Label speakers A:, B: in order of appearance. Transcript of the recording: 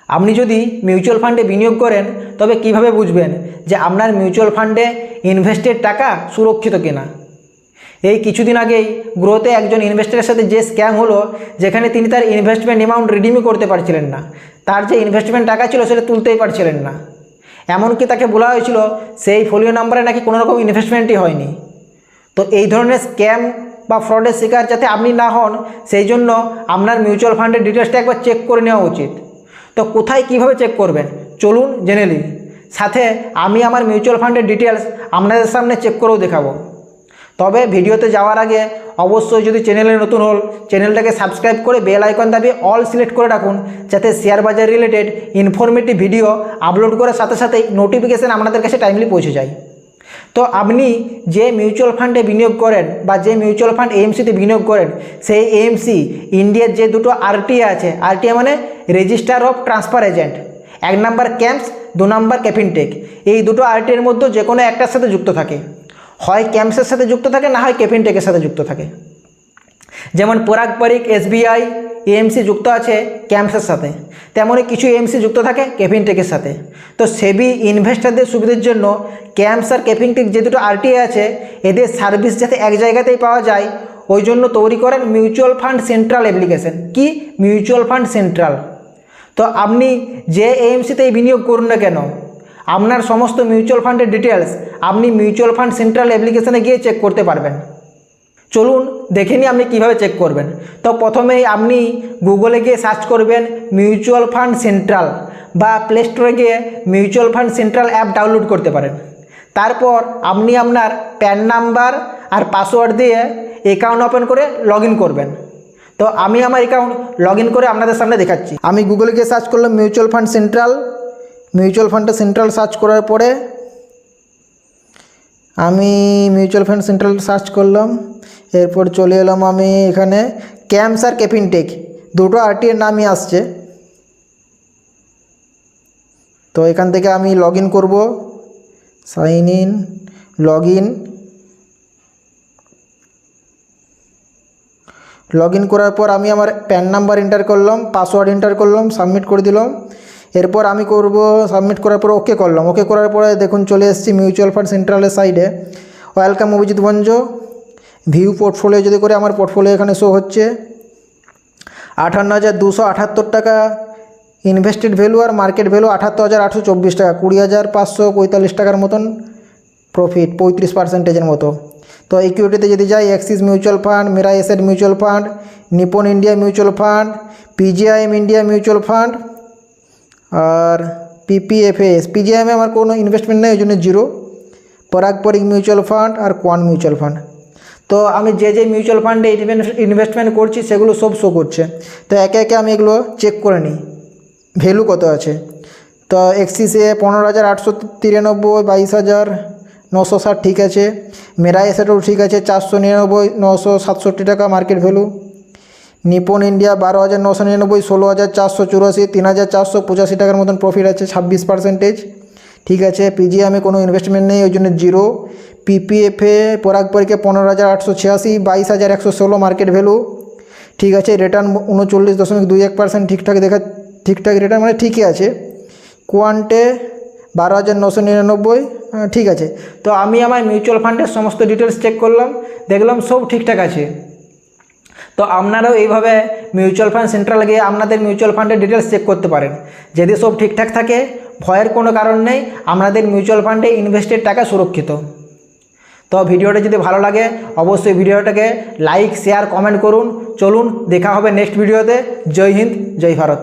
A: আপনি যদি মিউচুয়াল ফান্ডে বিনিয়োগ করেন তবে কিভাবে বুঝবেন যে আপনার মিউচুয়াল ফান্ডে ইনভেস্টেড টাকা সুরক্ষিত কিনা। এই কিছুদিন আগেই গ্রোতে একজন ইনভেস্টরের সাথে যে স্ক্যাম হলো, যেখানে তিনি তার ইনভেস্টমেন্ট অ্যামাউন্ট রিডিমই করতে পারছিলেন না, তার যে ইনভেস্টমেন্ট টাকা ছিল সেটা তুলতেই পারছিলেন না। এমনকি তাকে বলা হয়েছিল সেই ফোলিও নাম্বারে নাকি কোনো রকম ইনভেস্টমেন্টই হয়নি। তো এই ধরনের স্ক্যাম বা ফ্রডের শিকার যাতে আপনি না হন, সেই জন্য আপনার মিউচুয়াল ফান্ডের ডিটেলসটা একবার চেক করে নেওয়া উচিত। তো কোথায় কিভাবে চেক করবেন চলুন জেনে নিই। সাথে আমি আমার মিউচুয়াল ফান্ডের ডিটেলস আপনাদের সামনে চেক করেও দেখাবো। তবে ভিডিওতে যাওয়ার আগে অবশ্যই যদি চ্যানেলে নতুন হল চ্যানেলটাকে সাবস্ক্রাইব করে বেল আইকন দাবিয়ে অল সিলেক্ট করে রাখুন, যাতে শেয়ার বাজার রিলেটেড ইনফরমেটিভ ভিডিও আপলোড করার সাথে সাথেই নোটিফিকেশান আপনাদের কাছে টাইমলি পৌঁছে যায়। তো আপনি যে মিউচুয়াল ফান্ডে বিনিয়োগ করেন বা যে মিউচুয়াল ফান্ড এএমসিতে বিনিয়োগ করেন, সেই এএমসি ইন্ডিয়ার যে দুটো আরটিএ আছে, আরটিএ মানে register of transfer agent, 1 number camps, 2 নম্বর ক্যাফিনটেক, এই দুটো আরটিএর মধ্যে যে কোনো একটার সাথে যুক্ত থাকে। হয় ক্যাম্পসের সাথে যুক্ত থাকে, না হয় ক্যাফিনটেকের সাথে যুক্ত থাকে। যেমন পরাগ পারিক এসবিআই এএমসি যুক্ত আছে ক্যাম্পসের সাথে, তেমনই কিছু এএমসি যুক্ত থাকে ক্যাফিনটেকের সাথে। তো সেবি ইনভেস্টরদের সুবিধার জন্য ক্যাম্পস আর ক্যাফিনটেক যে দুটো আরটিএ আছে, এদের সার্ভিস যাতে এক জায়গাতেই পাওয়া যায়, ওই জন্য তৈরি করেন মিউচুয়াল ফান্ড সেন্ট্রাল অ্যাপ্লিকেশন। কি মিউচুয়াল ফান্ড সেন্ট্রাল? তো আপনি যে এএমসিতেই বিনিয়োগ করুন না কেন, আপনার সমস্ত মিউচুয়াল ফান্ডের ডিটেলস আপনি মিউচুয়াল ফান্ড সেন্ট্রাল অ্যাপ্লিকেশনে গিয়ে চেক করতে পারবেন। চলুন দেখে নিই আপনি কীভাবে চেক করবেন। তো প্রথমেই আপনি গুগলে গিয়ে সার্চ করবেন মিউচুয়াল ফান্ড সেন্ট্রাল, বা প্লে স্টোরে গিয়ে mutual fund central app download করতে পারেন। তারপর আপনি আপনার প্যান নাম্বার আর পাসওয়ার্ড দিয়ে অ্যাকাউন্ট ওপেন করে লগ ইন করবেন। তো আমি আমার অ্যাকাউন্ট লগ ইন করে আপনাদের সামনে দেখাচ্ছি। আমি গুগলে গিয়ে সার্চ করলাম মিউচুয়াল ফান্ড সেন্ট্রাল। মিউচুয়াল ফান্ডটা সেন্ট্রাল সার্চ করার পরে আমি মিউচুয়াল ফান্ড সেন্ট্রাল সার্চ করলাম। এরপর চলে এলাম আমি এখানে ক্যাম্পস আর ক্যাফিনটেক দুটো আরটিএর নামই আসছে। তো এখান থেকে আমি লগ ইন করবো, sign in, log in. Log in করার পর আমি আমার প্যান নাম্বার এন্টার করলাম, পাসওয়ার্ড এন্টার করলাম, সাবমিট করে দিলাম। এরপর আমি করব সাবমিট করার পর ওকে করলাম। ওকে করার পরে দেখুন চলে এসেছি মিউচুয়াল ফান্ড সেন্ট্রালের সাইডে। Welcome Abhijit Bhanja. View portfolio যদি করে আমার পোর্টফোলিও এখানে শো হচ্ছে 58,278 টাকা ইনভেস্টেড ভ্যালু, আর মার্কেট ভ্যালু 78,824 টাকা, 20,545 টাকার মতন প্রফিট, 35% মতো। তো ইকুইটিতে যদি যাই, Axis mutual fund, Mirae asset mutual fund, Nippon India mutual fund, PGIM India mutual fund, আর পিপিএফএস। পিজিআইএমে আমার কোনো ইনভেস্টমেন্ট নেই, ওই জন্য 0। পরাগ পারিক মিউচুয়াল ফান্ড আর কোয়ান মিউচুয়াল ফান্ড। তো আমি যে যে মিউচুয়াল ফান্ডে ইনভেস্টমেন্ট করছি সেগুলো সব শো করছে। তো একে একে আমি এগুলো চেক করে নিই ভ্যালু কত আছে। তো অ্যাক্সিসে 15,893, 22,960 ঠিক আছে। মেরা এসেটও ঠিক আছে, 499, 967 টাকা মার্কেট ভ্যালু। নিপন ইন্ডিয়া 12,999, 16,484, 3,485 টাকার মতন প্রফিট আছে, 26%। ঠিক আছে। পিজিএমে কোনো ইনভেস্টমেন্ট নেই, ওই জন্য 0। পিপিএফে পরাগ পারিকে 15,886, 22,116 মার্কেট ভ্যালু। ঠিক আছে। রিটার্ন 39.21%, ঠিকঠাক রিটার্ন, মানে ঠিকই আছে। কোয়ান্টে 12,999, ঠিক আছে। তো আমি আমার মিউচুয়াল ফান্ডের সমস্ত ডিটেলস চেক করলাম, দেখলাম সব ঠিকঠাক আছে। তো আপনারাও এইভাবে মিউচুয়াল ফান্ড সেন্ট্রাল গিয়ে আপনাদের মিউচুয়াল ফান্ডের ডিটেলস চেক করতে পারেন। যদি সব ঠিকঠাক থাকে, ভয়ের কোনো কারণ নেই, আপনাদের মিউচুয়াল ফান্ডে ইনভেস্টেড টাকা সুরক্ষিত। তো ভিডিওটা যদি ভালো লাগে অবশ্যই ভিডিওটাকে লাইক, শেয়ার, কমেন্ট করুন। চলুন দেখা হবে নেক্সট ভিডিওতে। জয় হিন্দ, জয় ভারত।